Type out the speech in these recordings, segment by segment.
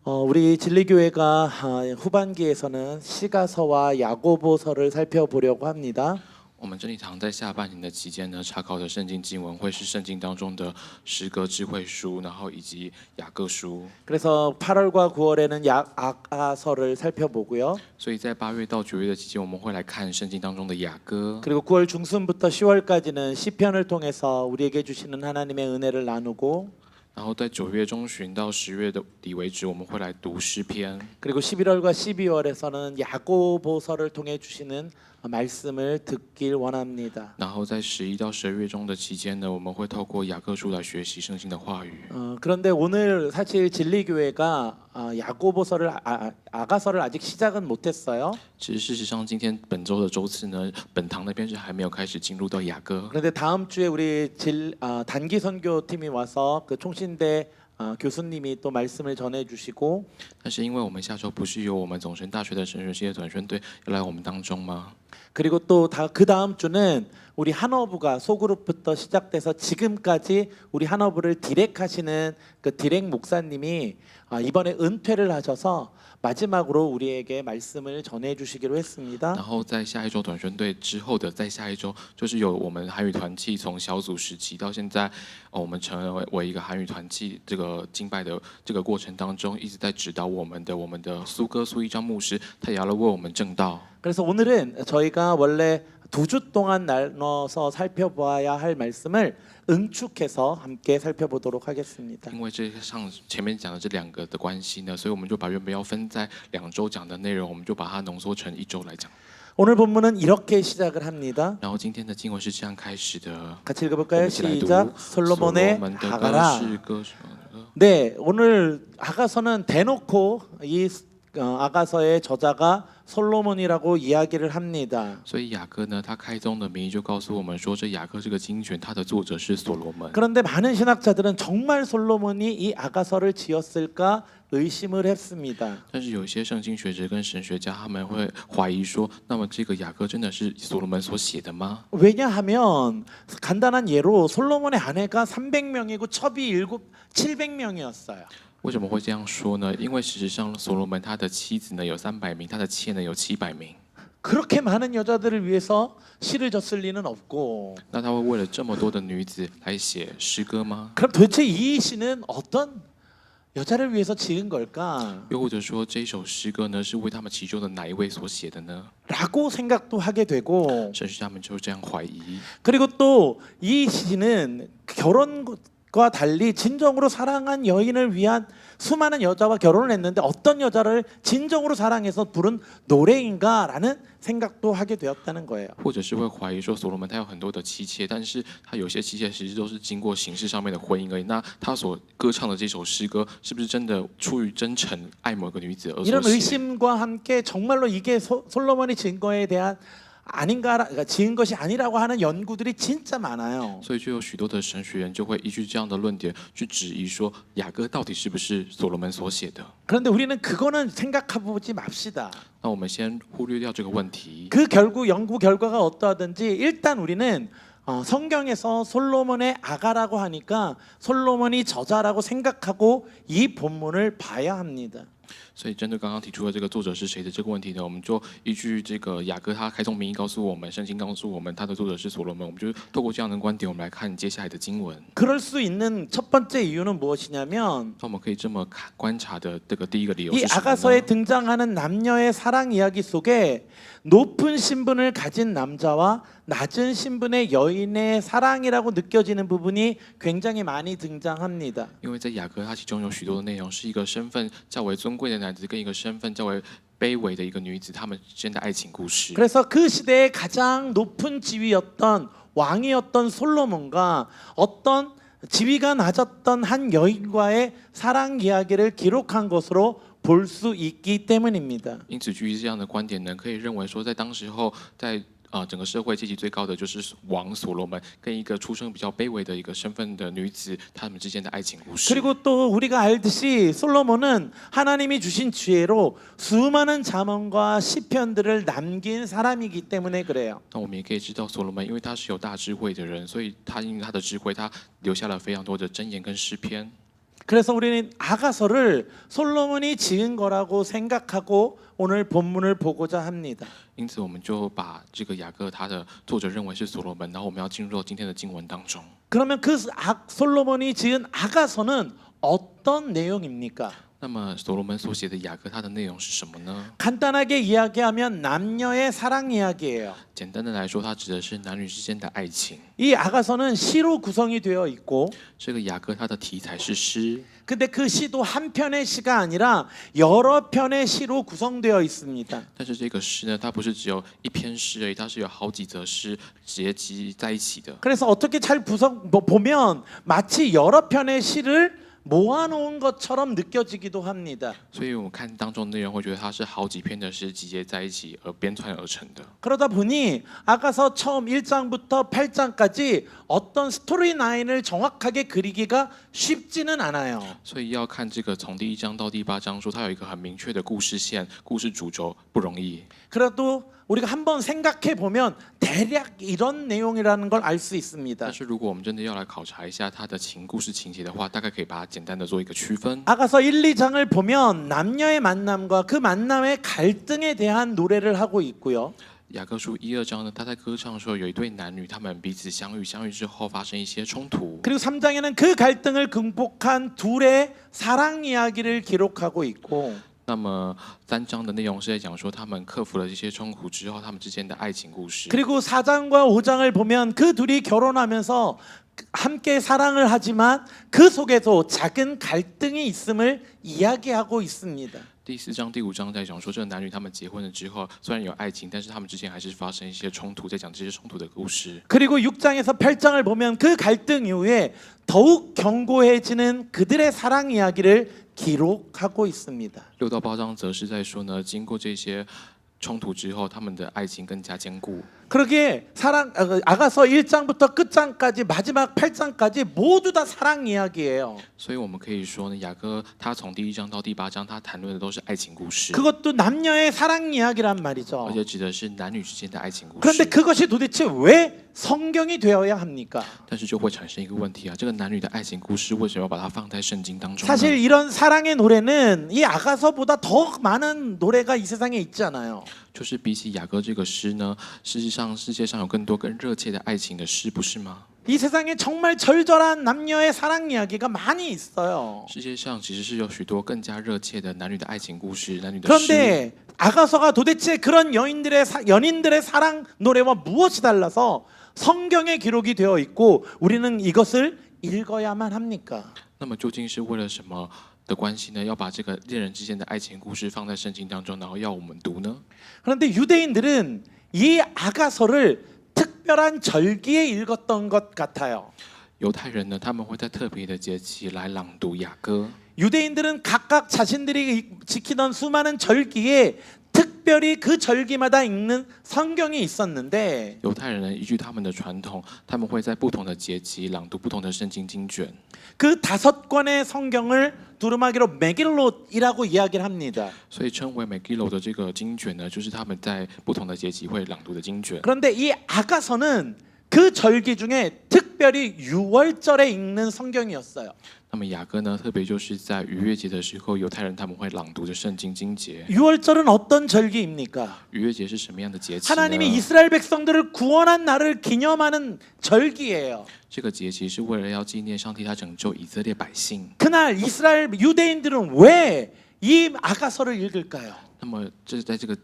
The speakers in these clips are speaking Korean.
우리 진리교회가 후반기에서는 시가서와 야고보서를 살펴보려고 합니다. 我们真理堂在下半年的期间呢，查考的圣经经文会是圣经当中的诗歌智慧书，然后以及雅各书。 그래서 8월과 9월에는 아가서를 살펴보고요. 所以在8月到9月的期间，我们会来看圣经当中的雅歌。 그리고 9월 중순부터 10월까지는 시편을 통해서 우리에게 주시는 하나님의 은혜를 나누고 然后在9月中旬到10月的底为止，我们会来读诗篇。 그리고 11월과 12월에서는 야고보서를 통해 주시는 말씀을 듣길 원합니다. 然后在11到12月中的期间呢，我们会透过雅各书来学习圣经的话语。 그런데 오늘 사실 진리교회가 야고보서를 아가서를 아직 시작은 못했어요. 其实事实上，今天本周的周次呢，本堂那边是还没有开始进入到雅歌。 그런데 다음 주에 우리 단기 선교팀이 와서 그 총신대 교수님이 또 말씀을 전해주시고 但是因为我们下周不是由我们总神大学的神学系的短宣队要来我们当中吗？ 그리고 또 그 다음 주는 우리 한어부가 소그룹부터 시작돼서 지금까지 우리 한어부를 디렉하시는 그 디렉 목사님이 이번에 은퇴를 하셔서 마지막으로 우리에게 말씀을 전해주시기로 했습니다. 然后在下一周短宣队之后的，在下一周就是有我们韩语团契从小组时期到现在，我们成为一个韩语团契这个敬拜的这个过程当中，一直在指导我们的苏一章牧师，他也要来为我们正道。 그래서 오늘은 저희가 원래 2주 동안 나눠서 살펴봐야 할 말씀을 응축해서 함께 살펴보도록 하겠습니다. 因为这上前面讲的这2个的关系呢，所以我们就把原本要分在2周讲的内容，我们就把它浓缩成1周来讲。 오늘 본문은 이렇게 시작을 합니다. 然后今天的经文是这样开始的， 같이 我 읽어볼까요? 们一起来读 시작. 솔로몬의 的歌 아가라. 是歌什么的。 네, 오늘 아가서는 대놓고 이 아가서의 저자가 솔로몬이라고 이야기를 합니다. 所以雅各呢，他开宗的名义就告诉我们说，这雅各这个经卷，它的作者是所罗门。 그런데 많은 신학자들은 정말 솔로몬이 이 아가서를 지었을까 의심을 했습니다. 但是有些圣经学者跟神学家他们会怀疑说，那么这个雅各真的是所罗门所写的吗？ 왜냐하면 간단한 예로 솔로몬의 아내가 300명이고 첩이 700명이었어요. 为什么会这样说呢？因为事实上，所罗门他的妻子呢有300名，他的妾呢有700名。 그렇게 많은 여자들을 위해서 시를 졌을 리는 없고 那他会为了这么多的女子来写诗歌吗？ 그럼 도대체 이 시는 어떤 여자를 위해서 지은 걸까? 又或者说，这一首诗歌呢是为他们其中的哪一位所写的呢？ 라고 생각도 하게 되고 神学家们就这样怀疑。 그리고 또 이 시는 결혼과 달리 진정으로 사랑한 여인을 위한 수많은 여자와 결혼을 했는데 어떤 여자를 진정으로 사랑해서 부른 노래인가라는 생각도 하게 되었다는 거예요. 或者是会怀疑说，所罗门他有很多的妻妾，但是他有些妻妾其实都是经过形式上面的婚姻而已。那他所歌唱的这首诗歌，是不是真的出于真诚爱某个女子而 이런 所写？ 의심과 함께 정말로 이게 솔로몬이 지은 거에 대한 아닌가, 그러니까 지은 것이 아니라고 하는 연구들이 진짜 많아요. 所以就有许多的神学人就会依据这样的论点去质疑说，雅歌到底是不是所罗门所写的？ 그런데 우리는 그거는 생각해보지 맙시다. 那我们先忽略掉这个问题。 그 결국 연구 결과가 어떠하든지 일단 우리는 성경에서 솔로몬의 아가라고 하니까 솔로몬이 저자라고 생각하고 이 본문을 봐야 합니다. 所以针对刚刚提出的这个作者是谁的这个问题呢，我们就依据这个雅各他开宗明义告诉我们，圣经告诉我们他的作者是所罗门，我们就透过这样的观点，我们来看接下来的经文。 그럴 수 있는 첫 번째 이유는 무엇이냐면 那我们可以这么观察的这个第一个理由 이 是什么 아가서에 呢？ 등장하는 남녀의 사랑 이야기 속에 높은 신분을 가진 남자와 낮은 신분의 여인의 사랑이라고 느껴지는 부분이 굉장히 많이 등장합니다. 因为在雅各他其中有许多的内容是一个身份较为尊贵的男子跟一个身份较为卑微的一个女子，他们之间的爱情故事。 그래서 그 시대의 가장 높은 지위였던 왕이었던 솔로몬과 어떤 지위가 낮았던 한 여인과의 사랑 이야기를 기록한 것으로 볼 수 있기 때문입니다. 因此，基于这样的观点呢，可以认为说，在当时候，在整个社会阶级最高的就是王所罗门跟一个出生比较卑微的一个身份的女子，他们之间的爱情故事。 그리고 또 우리가 알듯이 솔로몬은 하나님이 주신 지혜로 수많은 잠언과 시편들을 남긴 사람이기 때문에 그래요. 那我们也可以知道，所罗门因为他是有大智慧的人，所以他因为他的智慧，他留下了非常多的箴言跟诗篇。 그래서 우리는 아가서를 솔로몬이 지은 거라고 생각하고 오늘 본문을 보고자 합니다. 因此，我们就把这个雅各他的作者认为是所罗门，然后我们要进入到今天的经文当中。 그러면 그 솔로몬이 지은 아가서는 어떤 내용입니까? 那么，所罗门所写的雅各，它的内容是什么呢？ 간단하게 이야기하면 남녀의 사랑 이야기예요. 简单的来说，它指的是男女之间的爱情。 이 아가서는 시로 구성이 되어 있고 这个雅各，它的题材是诗， 근데 그 시도 한 편의 시가 아니라 여러 편의 시로 구성되어 있습니다. 但是这个诗呢，它不是只有一篇诗而已，它是有好几则诗结集在一起的。 그래서 어떻게 잘 보면 마치 여러 편의 시를 모아놓은 것처럼 느껴지기도 합니다. 所以我们看当中的内容，会觉得它是好几篇的诗集结在一起而编撰而成的。 그러다 보니 아가서 처음 1장부터 8장까지 어떤 스토리라인을 정확하게 그리기가 쉽지는 않아요. 所以要看这个从第1章到第8章说，它有一个很明确的故事线、故事主轴，不容易。 그래도 우리가 한번 생각해 보면 대략 이런 내용이라는 걸 알 수 있습니다. 但是如果我们真的要来考察一下它的故事情节的话，大概可以把它简单的做一个区分。 아가서 1, 2장을 보면 남녀의 만남과 그 만남의 갈등에 대한 노래를 하고 있고요. 雅各书1、2章呢，他在歌唱的时候，有一对男女，他们彼此相遇，相遇之后发生一些冲突。 그리고 3장에는 그 갈등을 극복한 둘의 사랑 이야기를 기록하고 있고 那么3章的内容是在讲说，他们克服了这些冲突之后，他们之间的爱情故事。 그리고 4장과 5장을 보면 그 둘이 결혼하면서 함께 사랑을 하지만 그 속에도 작은 갈등이 있음을 이야기하고 있습니다. 第4章、第5章在讲说，这个男女他们结婚了之后，虽然有爱情，但是他们之间还是发生一些冲突，在讲这些冲突的故事。 그리고 6장에서 8장을 보면 그 갈등 이후에 더욱 견고해지는 그들의 사랑 이야기를 기록하고 있습니다. 6到8章则是在说呢，经过这些冲突之后，他们的爱情更加坚固。 그러기에 아가서 1장부터 끝장까지 마지막 8장까지 모두 다 사랑 이야기예요. 所以我们可以说呢，雅各他从第1章到第8章，他谈论的都是爱情故事， 그것도 남녀의 사랑 이야기란 말이죠. 而且指的是男女之间的爱情故 그런데 事。 그것이 도대체 왜 성경이 되어야 합니까? 但是就会产生一个问题啊，这个男女的爱情故事为什么要把它放在圣经当中呢？ 사실 이런 사랑의 노래는 이 아가서보다 더 많은 노래가 이 세상에 있잖아요. 就是比起雅各这个诗呢，事实上世界上有更多更热切的爱情的诗，不是吗？ 이 세상에 정말 절절한 남녀의 사랑 이야기가 많이 있어요. 世界上其实是有许多更加热切的男女的爱情故事，男女的诗。 그런데 아가서가 도대체 그런 연인들의 사랑 노래와 무엇이 달라서 성경에 기록이 되어 있고 우리는 이것을 읽어야만 합니까? 那么究竟是为了什么的关系呢？要把这个恋人之间的爱情故事放在圣经当中，然后要我们读呢？ 그런데 유대인들은 이 아가서를 특별한 절기에 읽었던 것 같아요. 犹太人呢，他们会在特别的节期来朗读雅歌。 유대인들은 각각 자신들이 지키던 수많은 절기에 특별히 그 절기마다 읽는 성경이 있었는데 犹太人呢，依据他们的传统，他们会在不同的节期朗读不同的圣经经卷。 그 5권의 성경을 두루마기로 메길롯이라고 이야기를 합니다. 所以称为 Megillah 的这个经卷呢，就是他们在不同的节期会朗读的经卷。 그런데 이 아가서는 그 절기 중에 특별히 유월절에 읽는 성경이었어요. 那么雅歌呢，特别就是在逾越节的时候，犹太人他们会朗读的圣经经节。 유월절은 어떤 절기입니까? 逾越节是什么样的节期呢？ 하나님이 이스라엘 백성들을 구원한 날을 기념하는 절기예요. 这个节期是为了要纪念上帝他拯救以色列百姓。 그날 이스라엘 유대인들은 왜 이 아가서를 읽을까요? 那么这是在这个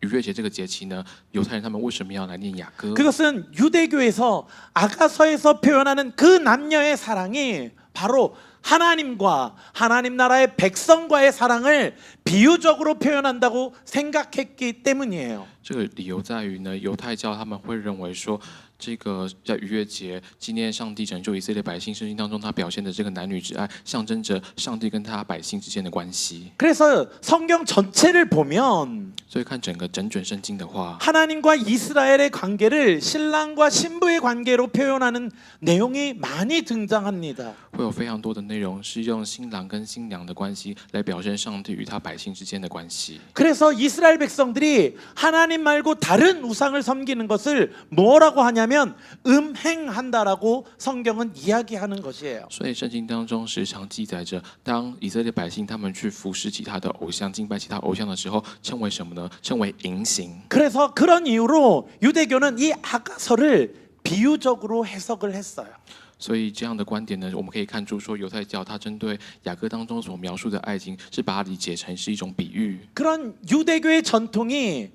逾越节这个节期呢，犹太人他们为什么要来念雅歌？ 그것은 유대교에서 아가서에서 표현하는 그 남녀의 사랑이 바로 하나님과 하나님 나라의 백성과의 사랑을 비유적으로 표현한다고 생각했기 때문이에요. 这个理由在于呢，犹太教他们会认为说，这个在逾越节纪念上帝拯救以色列百姓，圣经当中他表现的这个男女之爱，象征着上帝跟他百姓之间的关系。 그래서 성경 전체를 보면 所以看整卷圣经的话， 하나님과 이스라엘의 관계를 신랑과 신부의 관계로 표현하는 내용이 많이 등장합니다. 会有非常多的内容是用新郎跟新娘的关系来表现上帝与他百姓之间的关系。 그래서 이스라엘 백성들이 하나님 말고 다른 우상을 섬기는 것을 뭐라고 하냐면 음행한다라고 성경은 이야기하는 것이에요. 所以圣经当中时常记载着，当以色列百姓他们去服侍其他的偶像、敬拜其他偶像的时候，称为什么呢？称为淫行。 그래서 그런 이유로 유대교는 이 아가서를 비유적으로 해석을 했어요. 所以这样的观点呢，我们可以看出说，犹太教它针对雅各当中所描述的爱情，是把它理解成是一种比喻。 그런 유대교의 전통이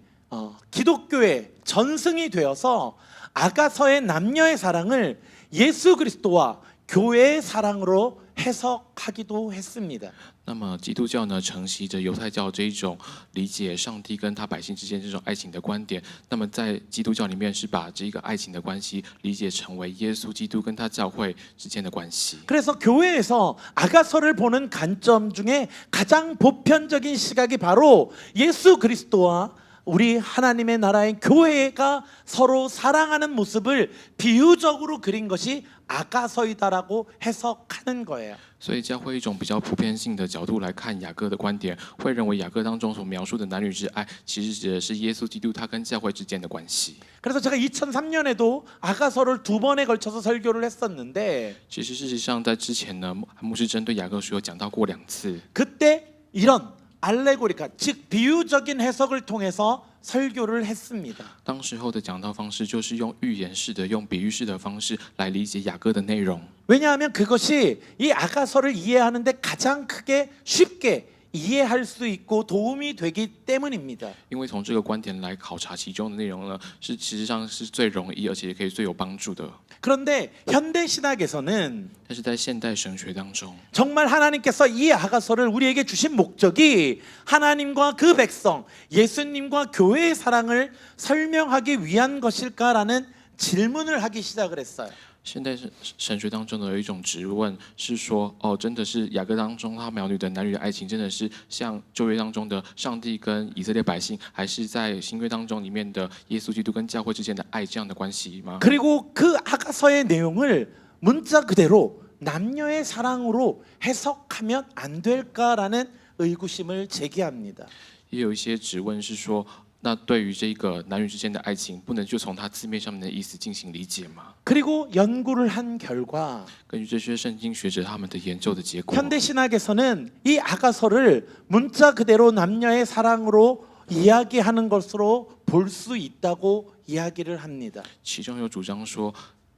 기독교의 전승이 되어서 아가서의 남녀의 사랑을 예수 그리스도와 교회의 사랑으로 해석하기도 했습니다. 那么基督教呢，承袭着犹太教这一种理解上帝跟他百姓之间这种爱情的观点。那么在基督教里面，是把这个爱情的关系理解成为耶稣基督跟他教会之间的关系。 그래서 교회에서 아가서를 보는 관점 중에 가장 보편적인 시각이 바로 예수 그리스도와 우리 하나님의 나라인 교회가 서로 사랑하는 모습을 비유적으로 그린 것이 아가서이다라고 해석하는 거예요. 所以教会一种比较普遍性的角度来看雅各的观点，会认为雅各当中所描述的男女之爱，其实指的是耶稣基督他跟教会之间的关系。 그래서 제가 2003년에도 아가서를 2번에 걸쳐서 설교를 했었는데 其实事实上在之前呢，牧师针对雅各书有讲到过2次。 그때 이런 알레고리카 즉 비유적인 해석을 통해서 설교를 했습니다. 当时候的讲道方式就是用寓言式的、用比喻式的方式来理解雅各的内容。 왜냐하면 그것이 이 아가서를 이해하는데 가장 크게 쉽게 이해할 수 있고 도움이 되기 때문입니다. 因为从这个观点来考察其中的内容呢，是实际上是最容易而且也可以最有帮助的。 그런데 현대 신학에서는 但是在现代神学当中， 정말 하나님께서 이 아가서를 우리에게 주신 목적이 하나님과 그 백성, 예수님과 교회의 사랑을 설명하기 위한 것일까라는 질문을 하기 시작을 했어요. 现代神学当中的有一种质问是说，哦，真的是雅各当中他描绘的男女的爱情，真的是像旧约当中的上帝跟以色列百姓，还是在新约当中里面的耶稣基督跟教会之间的爱这样的关系吗？ 그리고 그 아가서의 내용을 문자 그대로 남녀의 사랑으로 해석하면 안 될까라는 의구심을 제기합니다. 也有一些质问是说，那对于这个男女之间的爱情，不能就从它字面上面的意思进行理解吗？ 그리고 연구를 한 결과 根据这些圣经学者他们的研究的结果， 현대 신학에서는 이 아가서를 문자 그대로 남녀의 사랑으로 이야기하는 것으로 볼 수 있다고 이야기를 합니다. 其中有主张说，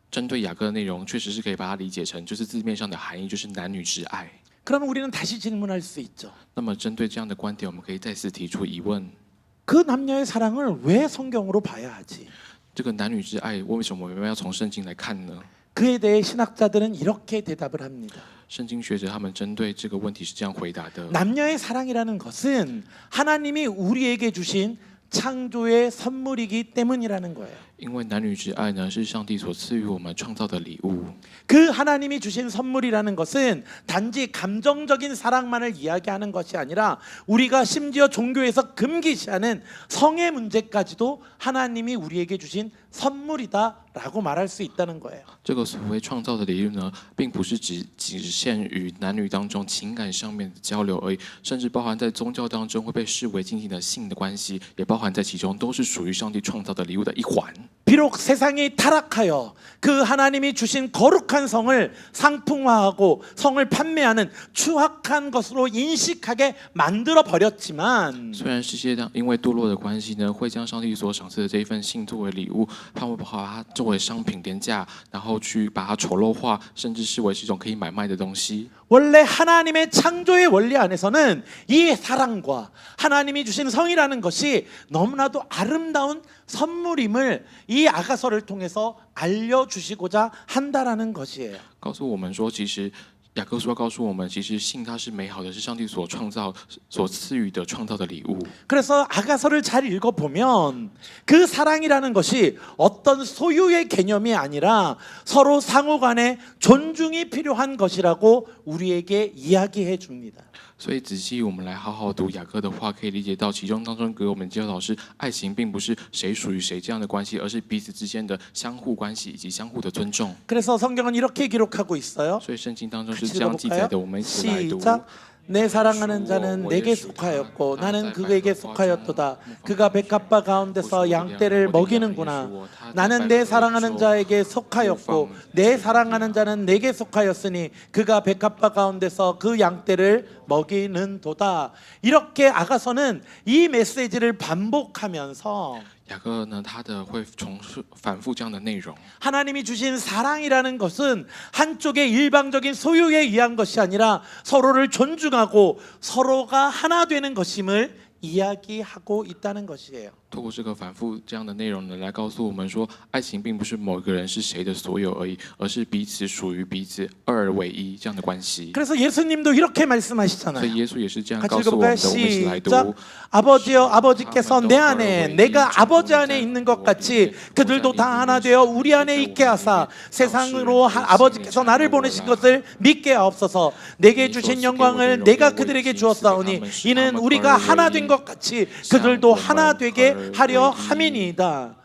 针对雅各的内容，确实是可以把它理解成就是字面上的含义，就是男女之爱。 그럼 우리는 다시 질문할 수 있죠. 那么针对这样的观点，我们可以再次提出疑问： 그 남녀의 사랑을 왜 성경으로 봐야 하지? 这个男女之爱，为什么我们要从圣经来看呢？ 그에 대해 신학자들은 이렇게 대답을 합니다. 圣经学者他们针对这个问题是这样回答的： 남녀의 사랑이라는 것은 하나님이 우리에게 주신 창조의 선물이기 때문이라는 거예요. 因为男女之爱呢，是上帝所赐予我们创造的礼物。 그 하나님이 주신 선물이라는 것은 단지 감정적인 사랑만을 이야기하는 것이 아니라 우리가 심지어 종교에서 금기시하는 성의 문제까지도 하나님이 우리에게 주신 선물이다라고 말할 수 있다는 거예요. 这个所谓创造的礼物呢，并不是只限于男女当中情感上面的交流而已，甚至包含在宗教当中会被视为进行的性的关系，也包含在其中，都是属于上帝创造的礼物的一环。 비록 세상이 타락하여 그 하나님이 주신 거룩한 성을 상품화하고 성을 판매하는 추악한 것으로 인식하게 만들어 버렸지만 虽然世界因为堕落的关系呢，会将上帝所赏赐的这一份性作为礼物，他们把它作为商品廉价，然后去把它丑陋化，甚至视为是一种可以买卖的东西。 원래 하나님의 창조의 원리 안에서는 이 사랑과 하나님이 주신 성이라는 것이 너무나도 아름다운 선물임을 이 아가서를 통해서 알려주시고자 한다라는 것이에요. 告诉我们说，其实雅各书要告诉我们，其实性它是美好的，是上帝所创造、所赐予的创造的礼物。 그래서 아가서를 잘 읽어보면 그 사랑이라는 것이 어떤 소유의 개념이 아니라 서로 상호간에 존중이 필요한 것이라고 우리에게 이야기해 줍니다. 所以仔细我们来好好读雅各的话，可以理解到其中当中给我们教导是爱情并不是谁属于谁这样的关系，而是彼此之间的相互关系以及相互的尊重。 그래서 성경은 이렇게 기록하고 있어요. 所以圣经当中是 같이 这样记载 읽어볼까요? 的，我们一起来读。 시작. 내 사랑하는 자는 내게 속하였고 나는 그에게 속하였도다. 그가 백합화 가운데서 양떼를 먹이는구나. 나는 내 사랑하는 자에게 속하였고 내 사랑하는 자는 내게 속하였으니 그가 백합화 가운데서 그 양떼를 먹이는도다. 이렇게 아가서는 이 메시지를 반복하면서 雅各呢，他的会反复这样的内容。 하나님이 주신 사랑이라는 것은 한쪽의 일방적인 소유에 의한 것이 아니라 서로를 존중하고 서로가 하나 되는 것임을 이야기하고 있다는 것이에요. 透过这个反复这样的内容呢，来告诉我们说，爱情并不是某一个人是谁的所有而已，而是彼此属于彼此，二为一这样的关系。 그래서 예수님도 이렇게 所 말씀하시잖아요. 以耶稣也是这样 같이 告诉我们 읽어볼까요? 的。我们一起来读。 시작. 아버지여 아버지께서 내 안에 내가 아버지 안에 있는 것 같이 그들도 다 하나 되어 우리 안에 있게 하사 세상으로 아버지께서 나를 보내신 것을 믿게 하옵소서. 내게 주신 영광을 내가 그들에게 주었사오니 이는 우리가 하나 된 것 같이 그들도 하나 되게 하려 함이니이다.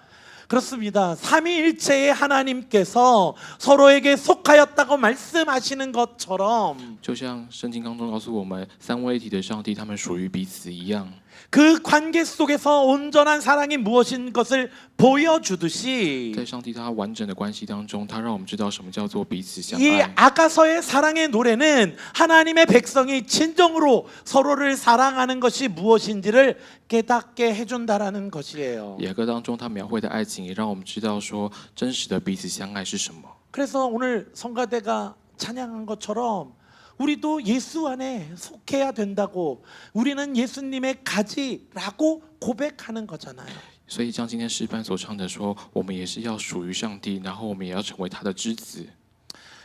그렇습니다. 삼위일체의 하나님께서 서로에게 속하였다고 말씀하시는 것처럼 就像圣经当中告诉我们，三位一体的上帝，他们属于彼此一样。 그 관계 속에서 온전한 사랑이 무엇인 것을 보여주듯이 在上帝他完整的关系当中，他让我们知道什么叫做彼此相 이 爱。 아가서의 사랑의 노래는 하나님의 백성이 진정으로 서로를 사랑하는 것이 무엇인지를 깨닫게 해준다라는 것이에요. 雅各当中他描绘的爱情，也让我们知道说，真实的彼此相爱是什么。 그래서 오늘 성가대가 찬양한 것처럼 우리도 예수 안에 속해야 된다고 우리는 예수님의 가지라고 고백하는 거잖아요. 所以像今天诗班所唱的说，我们也是要属于上帝，然后我们也要成为他的之子。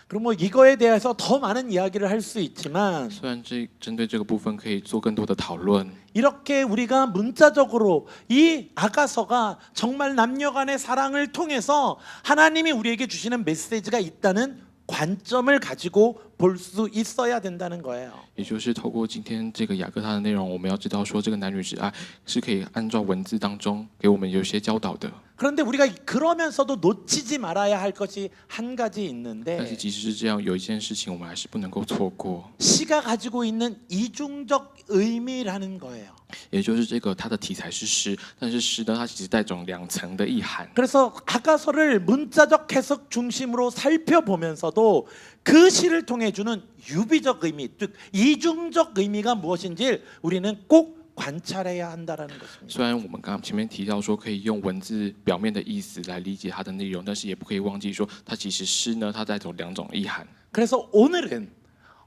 그럼 뭐 이거에 대해서 더 많은 이야기를 할 수 있지만 虽然针对这个部分可以做更多的讨论， 이렇게 우리가 문자적으로 이 아가서가 정말 남녀 간의 사랑을 통해서 하나님이 우리에게 주시는 메시지가 있다는 관점을 가지고 볼 수 있어야 된다는 거예요. 也就是透过今天这个雅各他的内容，我们要知道说，这个男女之爱是可以按照文字当中给我们有些教导的。 그런데 우리가 그러면서도 놓치지 말아야 할 것이 한 가지 但是 있는데 即使是这样，有一件事情我们还是不能够错过， 시가 가지고 있는 이중적 의미라는 거예요. 也就是这个它的题材是诗，但是诗呢，它其实带种两层的意涵。 그래서 아가서를 문자적 해석 중심으로 살펴보면서도 그 시를 통해 주는 유비적 의미, 즉 이중적 의미가 무엇인지 우리는 꼭 관찰해야 한다라는 것입니다. 虽然我们刚刚前面提到说可以用文字表面的意思来理解它的内容，但是也不可以忘记说，它其实诗呢，它带种两种意涵。 그래서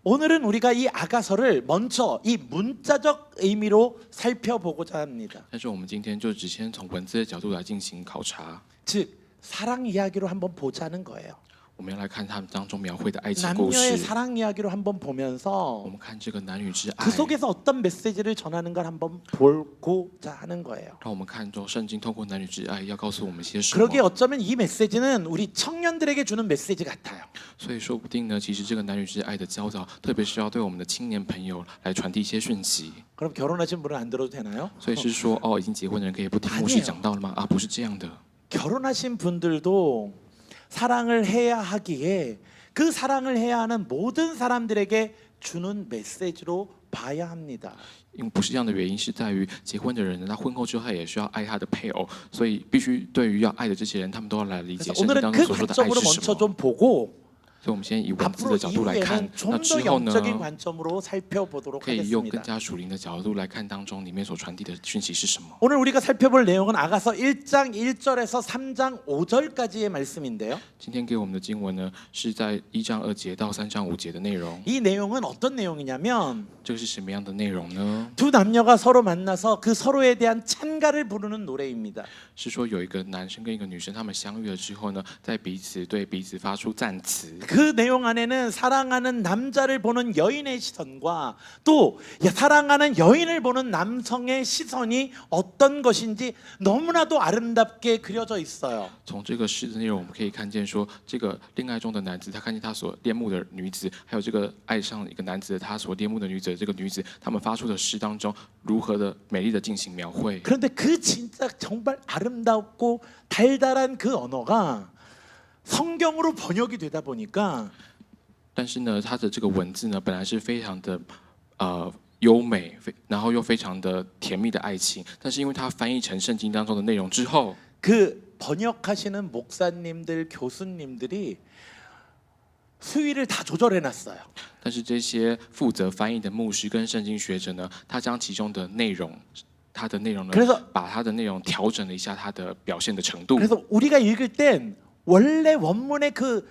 오늘은 우리가 이 아가서를 먼저 이 문자적 의미로 살펴보고자 합니다. 但是我们今天就只先从文字的角度来进行考察， 즉 사랑 이야기로 한번 보자는 거예요. 我们要来看他们当中描绘的爱情故 남녀의 事。 사랑 이야기로 한번 我 보면서 们看这个男女之爱 그 ， 속에서 어떤 메시지를 전하는 걸 한번 보고자 하는 거예요. 让我们看中圣经透过男女之爱要告诉我们些什 그러기에 么。 어쩌면 이 메시지는 우리 청년들에게 주는 메시지 같아요. 所以说不定呢，其实这个男女之爱的教导，特别是要对我们的青年朋友来传递一些讯息。 그럼 결혼하신 분은 안 들어도 되나요? 所以是说，哦，已经结婚的人可以不听牧师讲到了吗？啊，不是这样的。 결혼하신 분들도 사랑을 해야 하기에 그 사랑을 해야 하는 모든 사람들에게 주는 메시지로 봐야 합니다. 因为不是这样的原因，是在于结婚的人呢，他婚后之后他也需要爱他的配偶，所以必须对于要爱的这些人，他们都要来理解 그래서 圣经 오늘은 当 그 中所说的爱 관점으로 是什 먼저 么。 좀 보고 所以我们先以文字 앞으로 的角度来看 이후에는 ，那 좀 之 더 后呢， 영적인 관점으로 살펴보도록 可以用更 하겠습니다. 加属灵的角度来看当中里面所传递的讯息是什么。 오늘 우리가 살펴볼 내용은 아가서 1장 1절에서 3장 5절까지의 말씀인데요. 今天给我们的经文呢，是在1章2节到3章5节的内容。 이 내용은 어떤 내용이냐면 这个是什么样的内容呢？ 두 남녀가 서로 만나서 그 서로에 대한 찬가를 부르는 노래입니다. 是说有一个男生跟一个女生，他们相遇了之后呢，在彼此对彼此发出赞词。그 내용 안에는 사랑하는 남자를 보는 여인의 시선과 또 사랑하는 여인을 보는 남성의 시선이 어떤 것인지 너무나도 아름답게 그려져 있어요. 从这个诗的内容，我们可以看见说，这个恋爱中的男子，他看见他所恋慕的女子，还有这个爱上一个男子的他所恋慕的女子的这个女子，他们发出的诗当中，如何的美丽的进行描绘。 그런데 그 진짜 정말 아름답고 달달한 그 언어가 성경으로 번역이 되다 보니까 但是呢，它的这个文字呢，本来是非常的优美，然后又非常的甜蜜的爱情，但是因为它翻译成圣经当中的内容之后， 그 번역하시는 목사님들, 교수님들이 수위를 다 조절해 놨어요. 但是这些负责翻译的牧师跟圣经学者呢，他将其中的内容，他的内容呢 그래서 ，把他的内容调整了一下，他的表现的程度。 그래서 우리가 읽을 땐 원래 원문의 그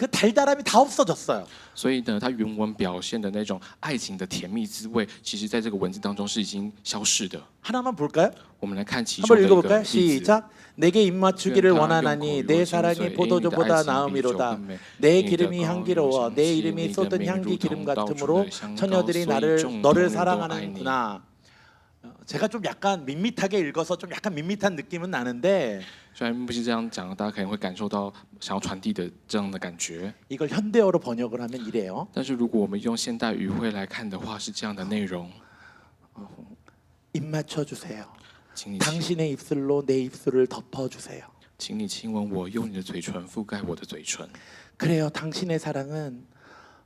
달달함이 다 없어졌어요. 所以呢，他原文表现的那种爱情的甜蜜滋味，其实在这个文字当中是已经消逝的。 하나만 볼까요? 我们来看其中 한번 的一个 읽어볼까요? 例子。 시작. 내게 입맞추기를 원하나니 내 사랑이 포도주보다 나음이로다. 내 기름이 향기로워 내 이름이 쏟은 향기 기름 같으므로 처녀들이 너를 사랑하는구나. 제가 좀 약간 밋밋하게 읽어서 좀 약간 밋밋한 느낌은 나는데 虽然不是这样讲，大家可能会感受到想要传递的这样的感觉。 이걸 현대어로 번역을 하면 이래요. 但是如果我们用现代语汇来看的话，是这样的内容， 입 맞춰 주세요. 请你 당신의 입술로 내 입술을 덮어 주세요. 请你亲吻我，用你的嘴唇覆盖我的嘴唇。 그래요. 당신의 사랑은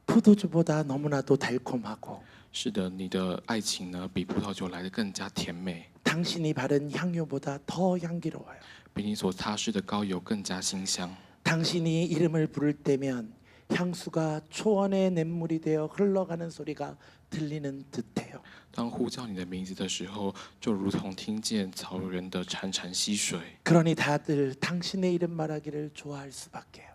포도주보다 너무나도 달콤하고 是的，你的爱情呢，比葡萄酒来得更加甜美， 당신이 바른 향유보다 더 향기로워요. 比你所擦拭的膏油更加馨香。 당신이 이름을 부를 때면 향수가 초원의 냇물이 되어 흘러가는 소리가 들리는 듯해요. 当呼叫你的名字的时候，就如同听见草原的潺潺溪水。 그러니 다들 당신의 이름 말하기를 좋아할 수밖에요.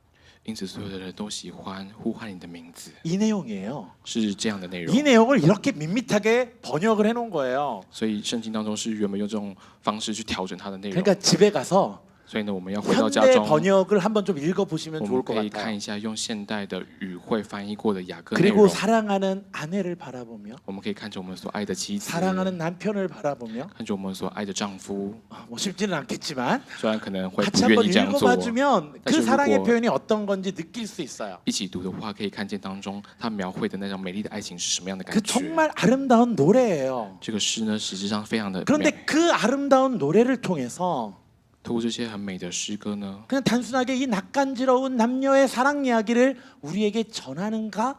因此，所有的人都喜欢呼唤你的名字， 이 내용이에요. 是这样的内容 이 。 내용을 이렇게 밋밋하게 번역을 해놓은 거예요. 所以圣经当中是原本用这种方式去调整它的内容。 그러니까 집에 가서 所以呢，我们要回到家 현대 中， 번역을 한번 좀 읽어보시면 我 좋을 们 것 可以看 같아요. 一下用现代的语汇翻译过的雅各内 그리고 容。 사랑하는 아내를 바라보며 我们可以看着我们所爱的妻子， 사랑하는 남편을 바라보며 看着我们所爱的丈夫。 뭐 쉽지는 않겠지만 虽然可能会 같이 不愿 한번 意这样做， 읽어봐주면 그 사실 사랑의如果 표현이 어떤 건지 느낄 수 있어요. 一起读的话，可以看见当中他描绘的那种美丽的爱情是什么样的 그 感觉。 정말 아름다운 노래예요. 这个诗呢，实际上非常的 그런데 美。 그 아름다운 노래를 통해서 透过这些很美的诗歌呢， 그냥 단순하게 이 낯간지러운 남녀의 사랑 이야기를 우리에게 전하는가를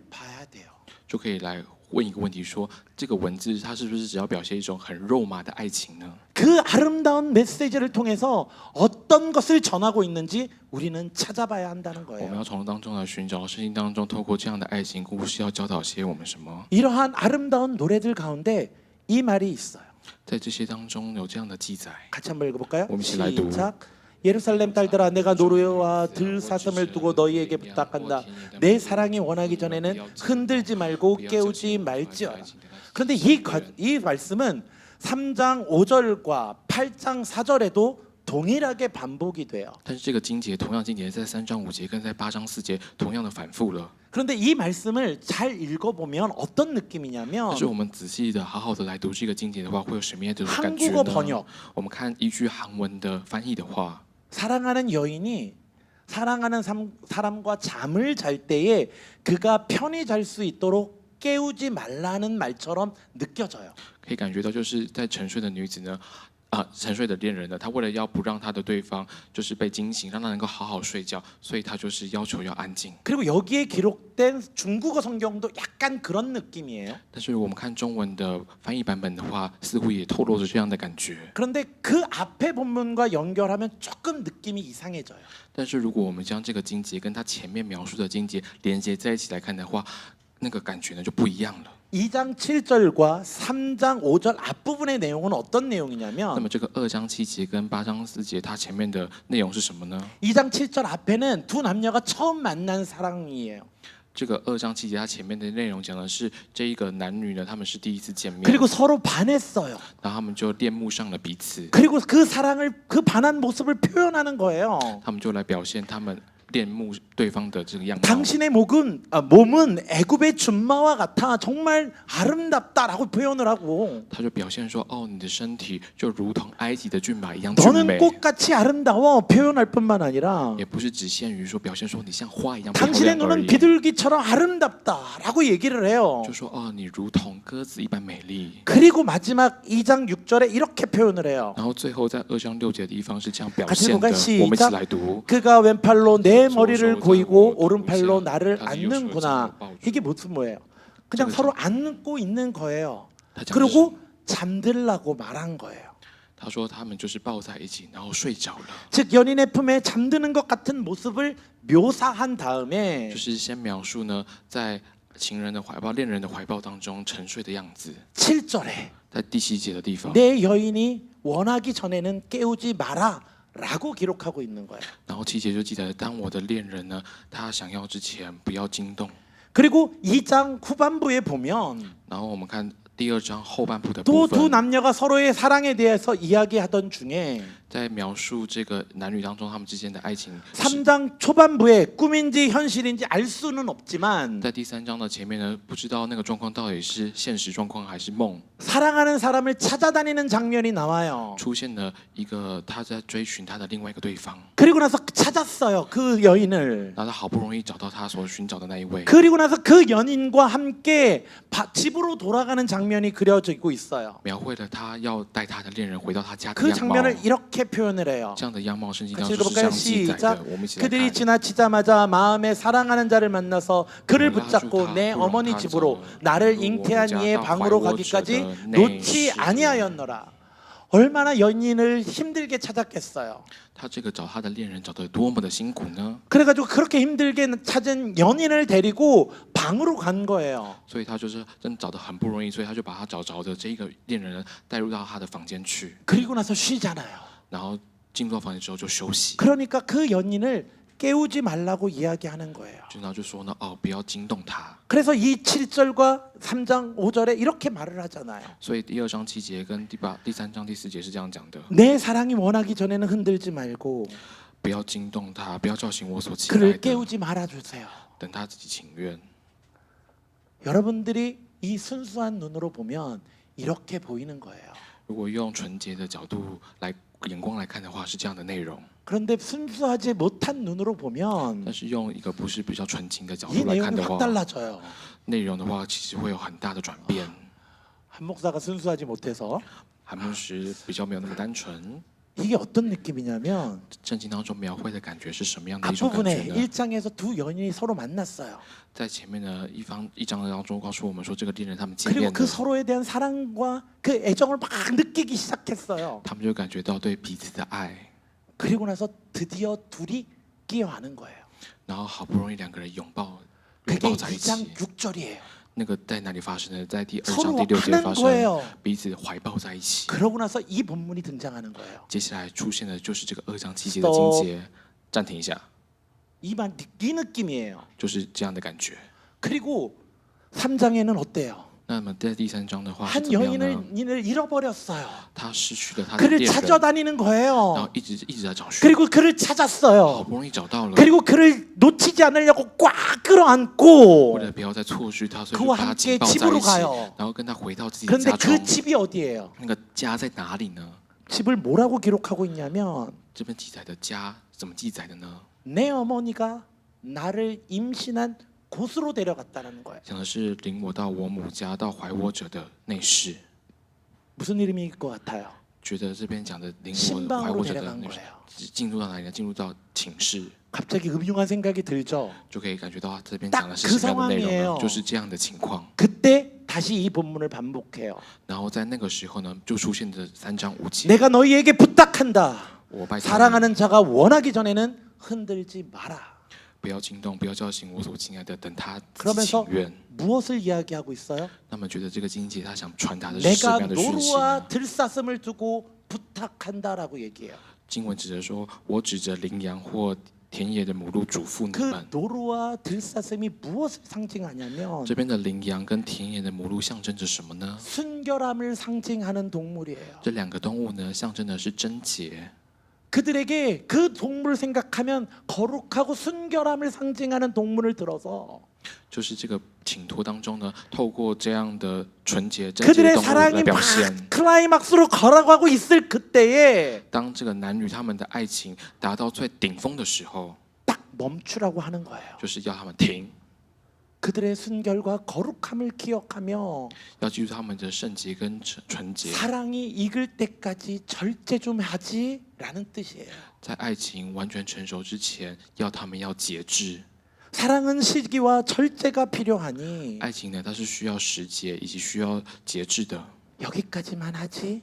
봐야 돼요. 就可以来问一个问题说，这个文字它是不是只要表现一种很肉麻的爱情呢？ 그 아름다운 메시지를 통해서 어떤 것을 전하고 있는지 우리는 찾아봐야 한다는 我们 거예요. 要从当中来寻找圣经当中透过这样的爱情故事要教导些我们什么？ 이러한 아름다운 노래들 가운데 이 말이 있어요. 在这些当中有这样的记载， 같이 한번 읽어볼까요? 옴실라이도. 시작. 예루살렘 딸들아 내가 노래와 들사슴을 두고 너희에게 부탁한다. 내 사랑이 원하기 전에는 흔들지 말고 깨우지 말지어라. 그런데 이 말씀은 3장 5절과 8장 4절에도 동일하게 반복이 돼요. 但是这个经节同样经节在3章5节跟在8章4节同样的反复了。 그런데 이 말씀을 잘 읽어보면 어떤 느낌이냐면 但是我们仔细的、好好的来读这个经节的话，会有什么样的感觉 한국어 呢 번역 ？我们看依据韩文的翻译的话， 사랑하는 여인이 사랑하는 사람과 잠을 잘 때에 그가 편히 잘 수 있도록 깨우지 말라는 말처럼 느껴져요. 可以感觉到就是在沉睡的女子呢，沉睡的恋人呢，他为了要不让他的对方就是被惊醒，让他能够好好睡觉，所以他就是要求要安静。 그리고 여기에 기록된 중국어 성경도 약간 그런 느낌이에요. 但是我们看中文的翻译版本的话，似乎也透露着这样的感觉。 그런데 그 앞에 본문과 연결하면 조금 느낌이 이상해져요. 但是如果我们将这个经节跟它前面描述的经节连接在一起来看的话，那个感觉呢就不一样了。 2장 7절과 3장 5절 앞부분의 내용은 어떤 那 내용이냐면 么这个2章7节跟8章4节，它前面的内容是什么呢？ 2장 7절 앞에는 두 남녀가 처음 만난 사랑이에요. 这个2章7节，它前面的内容讲的是这一个男女呢，他们是第一次见面， 그리고 서로 반했어요. 然后他们就恋慕上了彼此， 그리고 그 사랑을 그 반한 모습을 표현하는 거예요. 他们就来表现他们恋慕对方的这个样貌。 당신의 몸은 애굽의 준마와 같아 정말 아름답다라고 표현을 하고 他就表现说：“哦，你的身体就如同埃及的骏马一样俊 너는 美， 꽃같이 아름다워 표현할 뿐만 아니라 也不是只限于说表现说你像花一样漂 당신의 亮而 눈은 已。 비둘기처럼 아름답다라고 얘기를 해요. 就说哦，你如同鸽子一般美丽。 그리고 마지막 2장 6절에 이렇게 표현을 해요. 然后最后在2章6节的地方是这样表 같이 现的， 읽어볼까요? 我们一起 시작. 来读。 그가 왼팔로 내左手 머리를 在 고이고 我 오른팔로 头下 나를 他的右手 안는구나. 将我抱住 이게 무슨 뭐예요? 그냥 저거 서로 안고 있는 거예요. 他讲的是 그리고 잠들라고 말한 거예요. 他说他们就是抱在一起，然后睡着了， 즉 연인의 품에 잠드는 것 같은 모습을 묘사한 다음에 就是先描述呢，在情人的怀抱、恋人的怀抱当中沉睡的样子。 7절에 在第7节的地方， 내 여인이 원하기 전에는 깨우지 마라 라고 기록하고 있는 거예요. 然后7节就记载，当我的恋人呢，他想要之前不要惊动。 그리고 2장 후반부에 보면 然后我们看第2章后半部的 또 部 두 分， 남녀가 서로의 사랑에 대해서 이야기하던 중에 在描述这个男女当中他们之间的爱情。 3장 초반부에 꿈인지 현실인지 알 수는 없지만 在第3章的前面呢，不知道那个状况到底是现实状况还是梦， 사랑하는 사람을 찾아다니는 장면이 나와요. 出现了一个他在追寻他的另外一个对方， 그리고 나서 찾았어요. 그 여인을. 然后他好不容易找到他所寻找的那一位， 그리고 나서 그 연인과 함께 집으로 돌아가는 장면이 그려지고 있어요. 描绘了他要带他的恋人回到他家的 그 样貌。 장면을 이렇게 표현을 해요. 这样的样貌，圣经当 같이 中是这 읽어볼까요? 样记载 시작. 的。我们一起来 그들이 看。 지나치자마자 마음에 사랑하는 자를 만나서 그를 몰라주다, 붙잡고 내 어머니 부러워하자, 집으로 나를 그리고 잉태한 자다 이의 방으로怀我 가기까지 者的内 놓지 室 아니하였노라. 얼마나 연인을 힘들게 찾았겠어요. 他这个找他的恋人找得多么的辛苦呢？ 그래가지고 그렇게 힘들게 찾은 연인을 데리고 방으로 간 거예요. 所以他就是真找得很不容易，所以他就把他找着的这个恋人带入到他的房间去， 그리고 나서 쉬잖아요. 然后进入到房间之后就休息， 그러니까 그 연인을 깨우지 말라고 이야기하는 거예요. 然后就说呢，哦，不要惊动他。 그래서 이 7절과 3장 5절에 이렇게 말을 하잖아요. 所以第2章7节跟第3章第4节是这样讲的， 내 사랑이 원하기 전에는 흔들지 말고 不要惊动他，不要叫醒我所期 그를 待的， 깨우지 말아주세요. 等他自己情愿。 여러분들이 이 순수한 눈으로 보면 이렇게 보이는 거예요. 如果用纯洁的角度来眼光来看的话，是这样的内容。 그런데 순수하지 못한 눈으로 보면 但是用一个不是比较纯情的角 이 度来看 내용이 的 확 话， 달라져요. 内容的话其实会有很大的转变。 한 목사가 순수하지 못해서 韩牧师比较没有那么单纯， 이게 어떤 느낌이냐면 圣经当中描绘的感觉是什么样的一种感 앞부분에 觉呢？ 1장에서 두 연인이 서로 만났어요. 在前面的一章当中告诉我们说，这个恋人他们见 그리고 面 그 了， 서로에 대한 사랑과 그 애정을 막 느끼기 시작했어요. 他们就感觉到对彼此的爱， 그리고 나서 드디어 둘이 끼어하는 거예요. 然后好不容易两个人拥 그게 抱在一起 2장 。 6절이에요. 那个在哪里发生的？在第2章 서로 第6节 하는 发生， 거예요. 彼此怀抱在一起。 그러고 나서 이 본문이 등장하는 거예요. 接下来出现的就是这个2章7节的经节。暂停一下， 이 느낌이에요. 就是这样的感觉。 그리고 3장에는 어때요? 那么在第3章的话是 한 怎么样呢？ 여인을 잃어버렸어요. 他失去了他的 그를 恋人， 찾아다니는 然后 거예요. 一直在找寻， 그리고 그를 好 찾았어요. 不容易找到了， 그리고 그를 놓치지 않으려고 꽉 为 끌어안고 了不要再错失他，所以 그와 就把他 함께 紧抱在 집으로 一起， 가요. 然后跟他回到自己的 그런데 家中 그 。 집이 어디예요? 那个家在哪里呢？ 집을 뭐라고 기록하고 있냐면 这边记载的家怎么记载的呢？ 내 어머니가 나를 임신한 곳으로 데려갔다는 거예요. 讲的是领我到我母家，到怀我者的内室。 무슨 이름일 것 같아요? 觉得这边讲的领我怀 신방으로 我者的 데려간 内室 거예요. 进入到哪里呢？进入到寝室， 갑자기 음흉한 생각이 들죠. 就可以感觉到他这边 딱 讲的是 그 什么样的内容 상황이에요 呢？就是这样的情况。 그때 다시 이 본문을 반복해요. 然后在那个时候呢，就出现这3章5节。 내가 너희에게 부탁한다. 我拜托你 사랑하는 자가 원하기 전에는 흔들지 마라. 不要惊动，不要叫醒我所亲爱的，等他自己 그러면서 情愿。 무엇을 이야기하고 있어요? 那么觉得这个经节他想传达的是什么 내가 样的讯息 노루와 呢？ 들사슴을 두고 부탁한다라고 얘기해요. 经文指着说，我指着羚羊或田野的母鹿嘱咐你 그 们。 노루와 들사슴이 무엇을 상징하냐면 这边的羚羊跟田野的母鹿象征着什么呢？ 순결함을 상징하는 동물이에요. 这两个动物呢，象征的是贞洁。 그들에게 그 동물 생각하면 거룩하고 순결함을 상징하는 동물을 들어서 就是这个请托当中呢，透过这样的纯洁贞洁的 그들의 动物 사랑이 来 막 表现。 클라이막스로 걸어가고 있을 그때에 当这个男女他们的爱情达到最顶峰的时候， 딱 멈추라고 하는 거예요. 就是要他们停， 그들의 순결과 거룩함을 기억하며 要记住他们的圣洁跟纯洁， 사랑이 익을 때까지 절제 좀 하지라는 뜻이에요. 在爱情完全成熟之前，要他们要节制。 사랑은 시기와 절제가 필요하니 爱情呢，它是需要时节以及需要节制的， 여기까지만 하지라는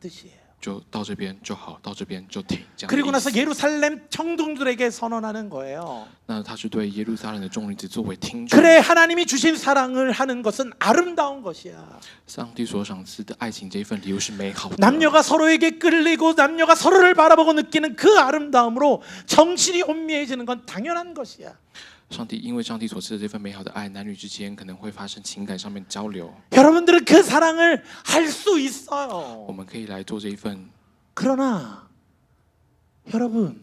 뜻이에요. 就到这边就好，到这边就停，这样的 그리고 意 나서 思。 예루살렘 청중들에게 선언하는 거예요. 那他是对耶路撒冷的众女子作为听众， 그래 하나님이 주신 사랑을 하는 것은 아름다운 것이야. 上帝所赏赐的爱情这一份礼物是美好的。 남녀가 서로에게 끌리고 남녀가 서로를 바라보고 느끼는 그 아름다움으로 정신이 혼미해지는 건 당연한 것이야. 因为上帝所赐的这份美好的爱，男女之间可能会发生情感上面交流， 여러분들은 그 사랑을 할 수 있어요. 我们可以来做这一份。 그러나 여러분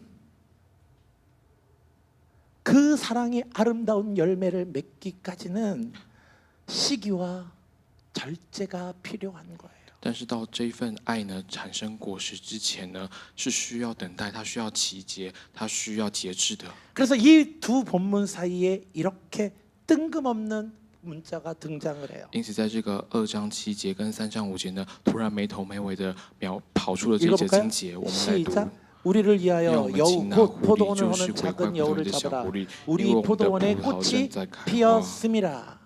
그 사랑이 아름다운 열매를 맺기까지는 시기와 절제가 필요한 거예요. 但是到这一份爱呢产生果实之前呢，是需要等待，它需要期节，它需要节制的。 그래서 이 두 본문 사이에 이렇게 뜬금없는 문자가 등장을 해요. 因此，在这个2章7节跟3章5节呢，突然没头没尾的跑出了这些经节，我们来读。 시작. 우리를 让 위하여 我们 여우 擒拿 곧 狐狸， 포도원을 就是 허는 毁坏 작은 葡萄园 여우를 的小 잡으라. 狐狸，因 우리 为我们的葡 포도원의 萄 꽃이 正在开花。 피었음이라.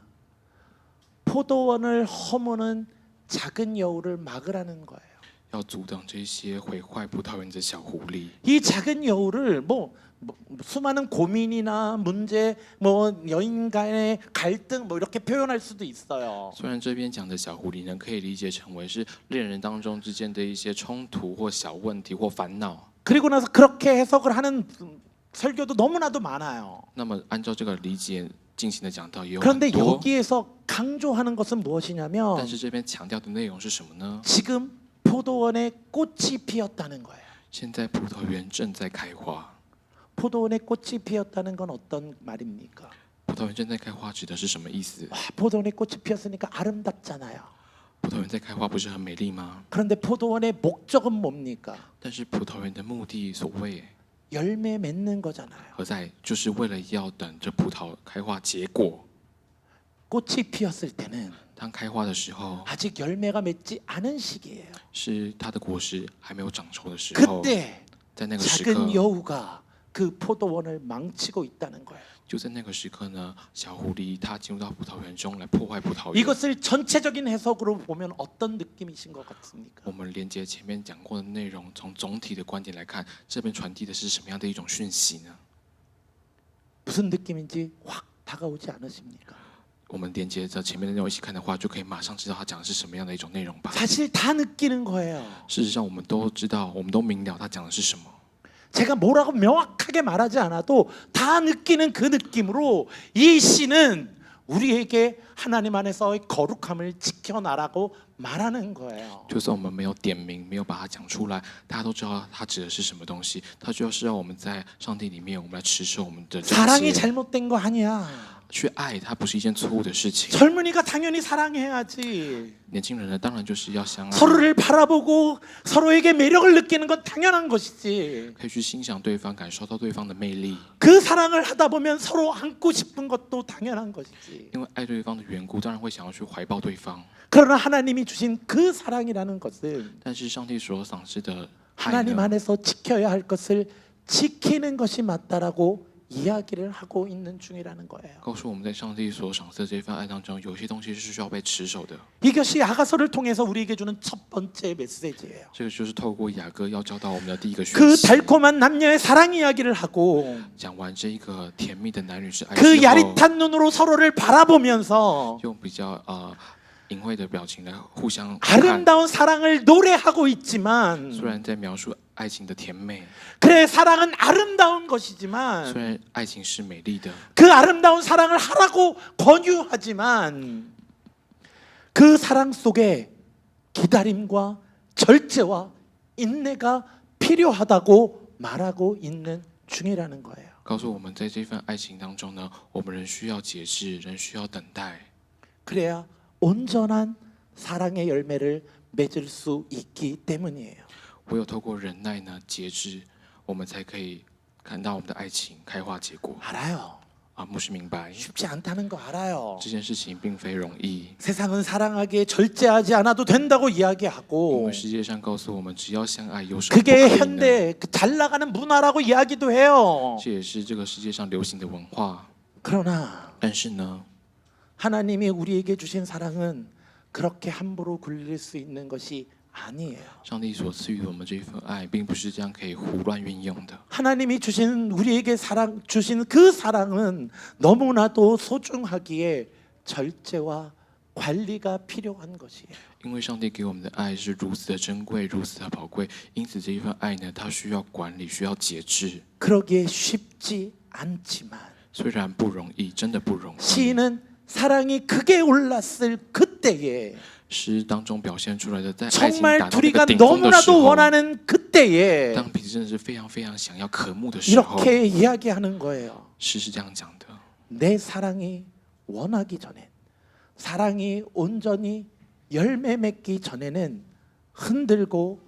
포도원을 허무는 작은 여우를 막으라는 거예요. 要阻挡这些毁坏葡萄园的小狐狸。 이 작은 여우를 뭐 수많은 고민이나 문제, 뭐 여인 간의 갈등 뭐 이렇게 표현할 수도 있어요. 虽然这边讲的小狐狸呢，可以理解成为是恋人当中之间的一些冲突或小问题或烦恼。 그리고 나서 그렇게 해석을 하는 설교도 너무나도 많아요. 那么按照这个理解进行的讲道也有很 그런데 多， 여기에서 강조하는 것은 但 무엇이냐면 是这边强调的内容是什么呢？ 지금 포도원에 꽃이 피었다는 거예요. 现在葡萄园正在开花， 포도원에 꽃이 피었다는 건 어떤 말입니까? 葡萄园正在开花指的是什么意思？ 와, 포도원에 꽃이 피었으니까 아름답잖아요. 葡萄园在开花不是很美丽吗？ 그런데 포도원의 목적은 뭡니까? 但是葡萄园的目的所谓 열매 맺는 거잖아요. 何在？就是为了要等着葡萄开花结果。 꽃이 피었을 때는 当开花的时候， 아직 열매가 맺지 않은 시기예요. 是它的果实还没有长熟的时候， 그때 在那个时 작은 刻， 여우가 그 포도원을 망치고 있다는 거예요. 就在那个时刻呢，小狐狸它进入到葡萄园中来破坏葡萄园。 이것을 전체적인 해석으로 보면 어떤 느낌이신 것 같습니까? 我们连接前面讲过的内容，从总体的观点来看，这边传递的是什么样的一种讯息呢？ 무슨 느낌인지 확 다가오지 않으십니까? 我们连接着前面的内容一起看的话，就可以马上知道他讲的是什么样的一种内容吧。 사실 다 느끼는 거예요. 事实上，我们都知道，我们都明了他讲的是什么。 제가 뭐라고 명확하게 말하지 않아도 다 느끼는 그 느낌으로 이 시는 우리에게 하나님 안에서의 거룩함을 지켜나라고 말하는 거예요. 就算我们没有点名，没有把它讲出来，大家都知道它指的是什么东西。它就是要我们在上帝里面，我们来持守我们的贞 사랑이 洁。 잘못된 거 아니야. 去爱，它不是一件错误的事情。 젊은이가 당연히 사랑해야지. 年轻人呢，当然就是要相爱， 서로를 바라보고 서로에게 매력을 느끼는 건 당연한 것이지. 可以去欣赏对方，感受到对方的魅力。 그 사랑을 하다 보면 서로 안고 싶은 것도 당연한 것이지. 因为爱对方的缘故，当然会想要去怀抱对方。 그러나 하나님이 주신 그 사랑이라는 것은 但是上帝所赏赐的爱 하나님 呢， 안에서 지켜야 할 것을 지키는 것이 맞다라고 이야기를 하고 있는 중이라는 거예요. 告诉我们在上帝所赏赐的这份爱当中，有些东西是需要被持守的。 이것이 아가서를 통해서 우리에게 주는 첫 번째 메시지예요. 这个就是透过雅各要教导我们的第一个讯 그 息。 달콤한 남녀의 사랑 이야기를 하고 讲完这一个甜蜜的男女之爱 그 之后， 야릿한 눈으로 서로를 바라보면서 用比较隐晦的表情来互相看。 아름다운 사랑을 노래하고 있지만 虽然在描述爱情的甜美， 그래 사랑은 아름다운 虽 것이지만 然爱情是美丽的， 그 아름다운 사랑을 하라고 권유하지만 그 사랑 속에 기다림과 절제와 인내가 필요하다고 말하고 있는 중이라는 거예요. 告诉我们，在这份爱情当中呢，我们人需要节制，人需要等待， 그래야 온전한 사랑의 열매를 맺을 수 있기 때문이에요. 唯有透过忍耐呢，节制，我们才可以看到我们的爱情开花结果。 알아요. 牧师明白， 쉽지 않다는 거 알아요. 这件事情并非容易。 세상은 사랑하기에 절제하지 않아도 된다고 我 이야기하고 们世界上告诉我们，只要相爱，有什么不可 그게 以呢？ 현대 잘 나가는 문화라고 이야기도 해요. 这也是这个世界上流行的文化。 그러나 但是呢， 하나님이 우리에게 주신 사랑은 그렇게 함부로 굴릴 수 있는 것이 아니에요. 上帝所赐予我们这份爱，并不是这样可以胡乱运用的。 하나님이 주신 우리에게 사랑 주신 그 사랑은 너무나도 소중하기에 절제와 관리가 필요한 것이에요. 因为上帝给我们的爱是如此的珍贵，如此的宝贵，因此这一份爱呢，它需要管理，需要节制。 그러기에 쉽지 않지만 虽然不容易，真的不容易。 시인은 사랑이 극에 올랐을 그때에 诗当中表现出来的，在爱情 정말 达到那 둘이가 个顶峰的时 너무나도 候， 원하는 그때에 当彼此真的是非常非常想要、渴慕的时候， 이렇게 이야기하는 거예요. 诗是这样讲的： 내 사랑이 원하기 전에 사랑이 온전히 열매 맺기 전에는 흔들고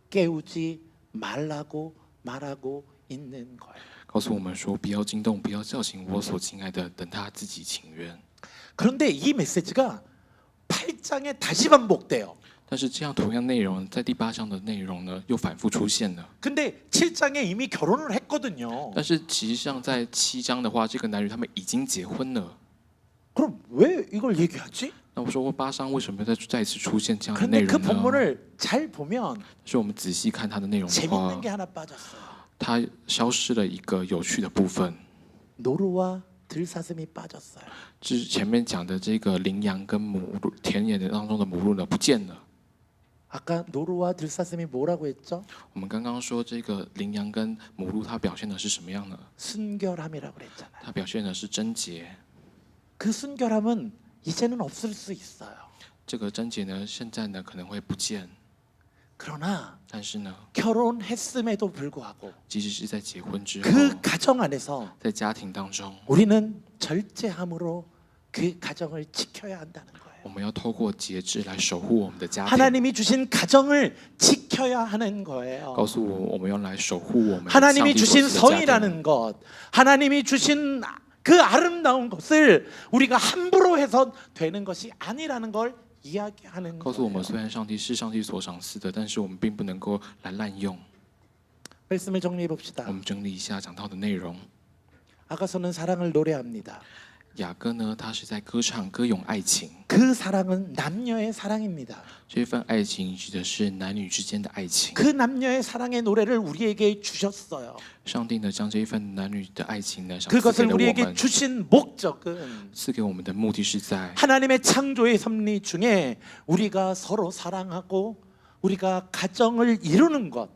깨우지 말라고 말하고 있는 거예요. 告诉我们说，不要惊动，不要叫醒我所亲爱的，等他自己情愿。 그런데 이 메시지가 8장에 다시 반복돼요. 但是这样同样内容，在第8章的内容呢，又反复出现了。 근데 7장에 이미 결혼을 했거든요. 但是其实上在7章的话，这个男女他们已经结婚了。 그럼 왜 이걸 얘기하지? 那我说过8章为什么再次出现这样的内 근데 그 容呢？ 본문을 잘 보면 是我们仔细看它的内容的 재밌는 话 게 ， 하나 빠졌어요. 它消失了一个有趣的部分。 노루와 들사슴이 빠졌어요. 之前面讲的这个羚羊跟母鹿田野当中的母鹿呢不见了。 아까 노루와 들사슴이 뭐라고 했죠? 我们刚刚说这个羚羊跟母鹿，它表现的是什么样呢？ 순결함이라고 그랬잖아요. 它表现的是贞洁。 그 순결함은 이제는 없을 수 있어요. 这个贞洁呢，现在呢可能会不见。 그러나 但是呢， 결혼했음에도 불구하고 即使是在结婚之后， 그 가정 안에서 在家庭当中， 우리는 절제함으로 그 가정을 지켜야 한다는 거예요. 我们要透过节制来守护我们的家庭。 하나님이 주신 가정을 지켜야 하는 거예요. 告诉我们要来守护我们 하나님이 上帝所 주신 赐的家庭。 성이라는 것, 하나님이 주신 그 아름다운 것을 우리가 함부로 해서 되는 것이 아니라는 걸 이야기하는 告诉我们， 거예요. 虽然上帝是上帝所赏赐的，但是我们并不能够来滥用。 말씀을 정리해 봅시다. 我们整理一下讲到的内容。 아가서는 사랑을 노래합니다. 雅歌呢，他是在歌唱歌咏爱情， 그 사랑은 남녀의 사랑입니다. 这份爱情指的是男女之间的爱情。 그 남녀의 사랑의 노래를 우리에게 주셨어요. 上帝呢，将这一份男女的爱情呢，赏赐给 그것을 了我 우리에게 们。 주신 목적은 赐给我们的目的是在 하나님의 창조의 섭리 중에 우리가 서로 사랑하고 우리가 가정을 이루는 것,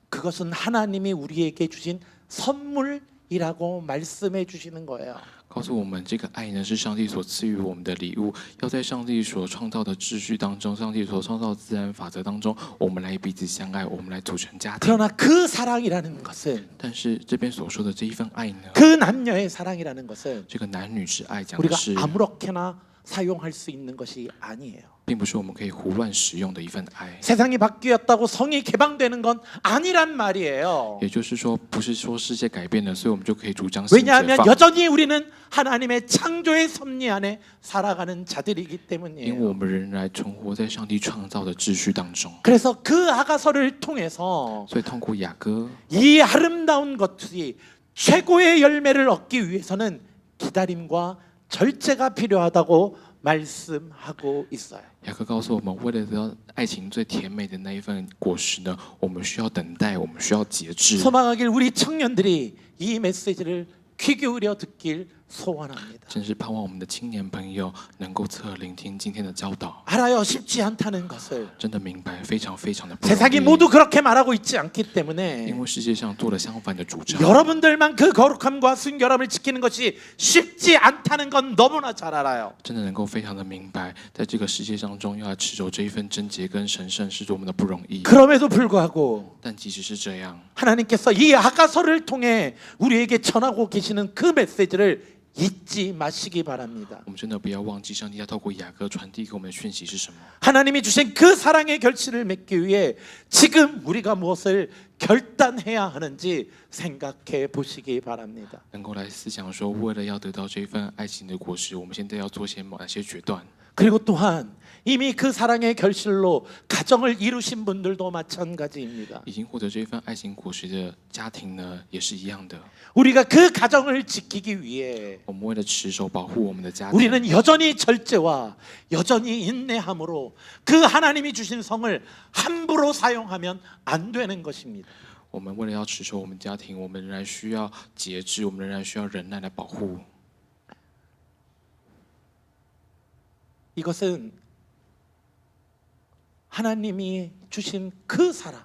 그것은 하나님이 우리에게 주신 선물이라고 말씀해 주시는 거예요. 告诉我们，这个爱呢是上帝所赐予我们的礼物，要在上帝所创造的秩序当中，上帝所创造的自然法则当中，我们来彼此相爱，我们来组成家庭。 그러나 그 사랑이라는 것은 但是这边所说的这一份爱呢， 그 남녀의 사랑이라는 것은 这个男女之爱讲的 우리가 是， 아무렇게나 사용할 수 있는 것이 아니에요. 并不是我们可以胡乱使用的一份爱。 세상이 바뀌었다고 성이 개방되는 건 아니란 말이에요. 也就是说，不是说世界改变了，所以我们就可以主张性解 왜냐하면 放。 여전히 우리는 하나님의 창조의 섭리 안에 살아가는 자들이기 因为 때문이에요. 我们仍然存活在上帝创造的秩序当中， 그래서 그 아가서를 통해서 所以通过雅歌， 이 아름다운 것이 최고의 열매를 얻기 위해서는 기다림과 절제가 필요하다고 말씀하고 있어요. 雅歌告诉我们，为了得到爱情最甜美的那一份果实呢，我们需要等待，我们需要节制。 소망하길 우리 청년들이 이 메시지를 귀 기울여 듣길 소원합니다. 真是盼望我们的青年朋友能够侧耳聆听今天的教导， 알아요. 쉽지 않다는 것을. 真的明白非常非常的不容 세상이 易， 모두 그렇게 말하고 있지 않기 因 때문에 为世界上做了相反的主张。 여러분들만 그 거룩함과 순결함을 지키는 것이 쉽지 않다는 건 너무나 잘 알아요. 真的能够非常的明白，在这个世界当中要来持守这一份贞洁跟神圣是多么的不容易。 그럼에도 불구하고 但即使是这样， 하나님께서 이 아가서를 통해 우리에게 전하고 계시는 그 메시지를 잊지 마시기 바랍니다. 我们真的不要忘记上帝要透过雅各传递给我们的讯息是什么。 하나님이 주신 그 사랑의 결실을 맺기 위해 지금 우리가 무엇을 결단해야 하는지 생각해 보시기 바랍니다. 能够来思想说，为了要得到这份爱情的果实，我们现在要做些哪些决断？ 그리고 또한 이미 그 사랑의 결실로 가정을 이루신 분들도 마찬가지입니다. 已经获得这份爱情果实的家庭呢，也是一样的。 우리가 그 가정을 지키기 위해 我们为了持守保护我们的家庭， 우리는 여전히 절제와 여전히 인내함으로 그 하나님이 주신 성을 함부로 사용하면 안 되는 것입니다. 我们为了要持守我们家庭，我们仍然需要节制，我们仍然需要忍耐来保护。 이것은 하나님이 주신 그 사랑,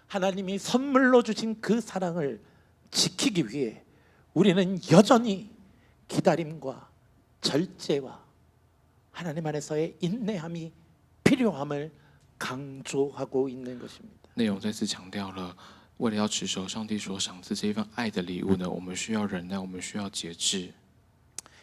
하나님이 선물로 주신 그 사랑을 지키기 위해 우리는 여전히 기다림과 절제와 하나님 안에서의 인내함이 필요함을 강조하고 있는 것입니다. 内容再次强调了，为了要持守上帝所赏赐这一份爱的礼物呢，我们需要忍耐，我们需要节制。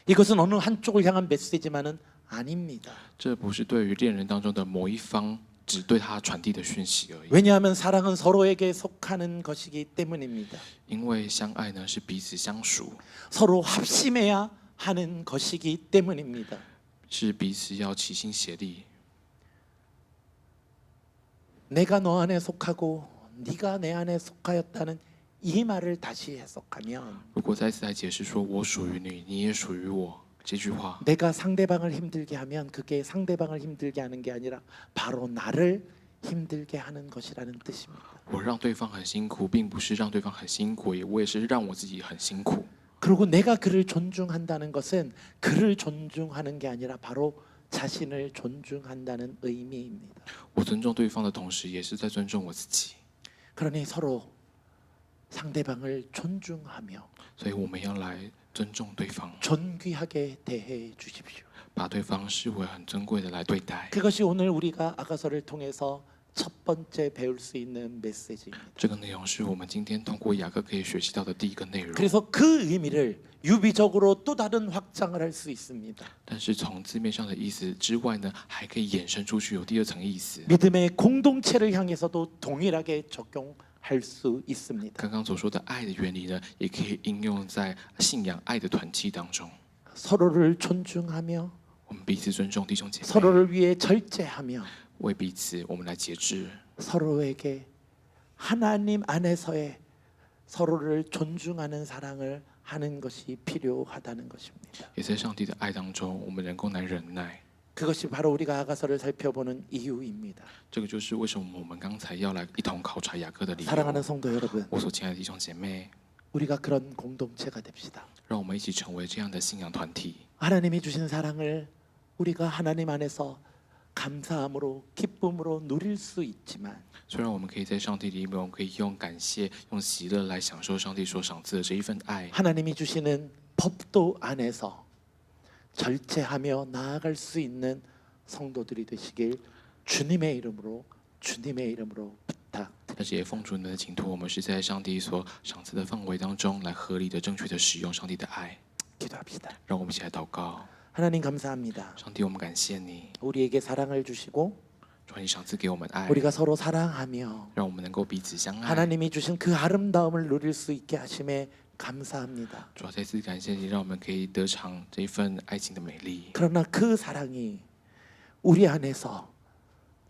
이것은 어느 한쪽을 향한 메시지만은 아닙니다. 这不是对于恋人当中的某一方只对他传递的讯息而已， 왜냐하면 사랑은 서로에게 속하는 것이기 때문입니다. 因为相爱呢是彼此相属， 서로 합심해야 하는 것이기 때문입니다. 是彼此要齐心协力。 내가 너 안에 속하고 네가 내 안에 속하였다는 이 말을 다시 해석하면 如果再次来解释说我属于你，你也属于我这句话， 내가 상대방을 힘들게 하면 그게 상대방을 힘들게 하는 게 아니라 바로 나를 힘들게 하는 것이라는 뜻입니다. 我让对方很辛苦，并不是让对方很辛苦，我也是让我自己很辛苦。 그리고 내가 그를 존중한다는 것은 그를 존중하는 게 아니라 바로 자신을 존중한다는 의미입니다. 我尊重对方的同时，也是在尊重我自己。 그러니 서로 상대방을 존중하며 所以我们要来尊重对方， 존귀하게 대해 주십시오. 把对方视为很尊贵的来对待。 그것이 오늘 우리가 아가서를 통해서 첫 번째 배울 수 있는 메시지입니다. 这个内容是我们今天通过雅各可以学习到的第一个内容。 그래서 그 의미를 유비적으로 또 다른 확장을 할 수 있습니다. 但是从字面上的意思之外呢，还可以衍生出去有第二层意思。 믿음의 공동체를 향해서도 동일하게 적용할 수 있습니다. 刚刚所说的爱的原理呢，也可以应用在信仰爱的团契当中。 서로를 존중하며 我们彼此尊重弟兄姐妹， 서로를 위해 절제하며 为彼此我们来节制， 서로에게 하나님 안에서의 서로를 존중하는 사랑을 하는 것이 필요하다는 것입니다. 也在上帝的爱当中，我们能够来忍耐。 그것이 바로 우리가 아가서를 살펴보는 이유입니다. 这个就是为什么我们刚才要来一同考察雅各的理由。 사랑하는 성도 여러분, 我所亲爱的弟兄姐妹， 우리가 그런 공동체가 됩시다. 让我们一起成为这样的信仰团体。 하나님이 주신 사랑을 우리가 하나님 안에서 감사함으로 기쁨으로 누릴 수 있지만 虽然我们可以在上帝里面，我们可以用感谢、用喜乐来享受上帝所赏赐的这一份爱。 하나님이 주시는 법도 안에서 절제하며 나아갈 수 있는 성도들이 되시길 주님의 이름으로 부탁드립니다. 但是也奉主呢，请托我们是在上帝所赏赐的范围当中，来合理的、正确的使用上帝的爱。 기도합시다. 让我们一起来祷告， 하나님 감사합니다. 上帝，我们感谢你， 우리에게 사랑을 주시고 求你赏赐给我们爱， 우리가 서로 사랑하며 让我们能够彼此相爱。 하나님이 주신 그 아름다움을 누릴 수 있게 하심에 감사합니다. 主要再次感谢你，让我们可以得尝这一份爱情的美丽。 그러나 그 사랑이 우리 안에서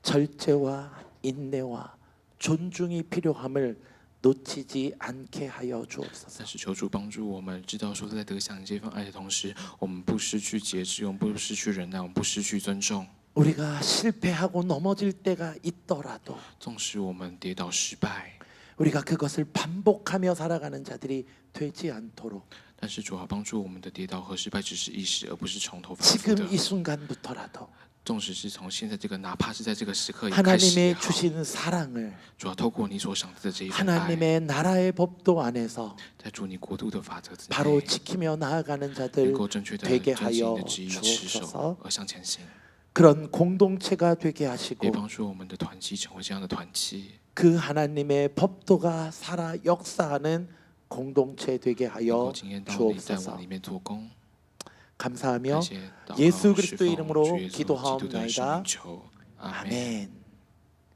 절제와 인내와 존중이 필요함을 놓치지 않게 하여 주옵소서. 但是求主帮助我们知道说，在得享这份爱的同时，我们不失去节制，我们不失去忍耐，我们不失去尊重。 우리가 실패하고 넘어질 때가 있더라도 纵使我们跌倒失败， 우리가 그것을 반복하며 살아가는 자들이 되지 않도록 但但是主啊，帮助我们的跌倒和失败只是一时，而不是从头反复的 지금 이 순간부터라도 纵使是从现在这个，哪怕是在这个时刻也开始也 하나님의 好， 주시는 사랑을 主要透过你所赏赐的这一份爱， 하나님의 나라의 법도 안에서 在主你国度的法则之 바로 内， 지키며 나아가는 能 자들 够正确的 되게 遵行你 하여 的旨意持守 주옵소서. 而向前行， 그런 공동체가 되게 也 하시고 帮助我们的团契成为这样的团契， 그 하나님의 법도가 살아 역사하는 공동체 되게 能 하여 够经验到你在我 주옵소서. 里面做工。 감사하며 感谢祷 예수 告， 그리스도의 侍奉 이름으로 主耶稣基督的圣 기도하옵나이다. 名求，阿门。 아멘.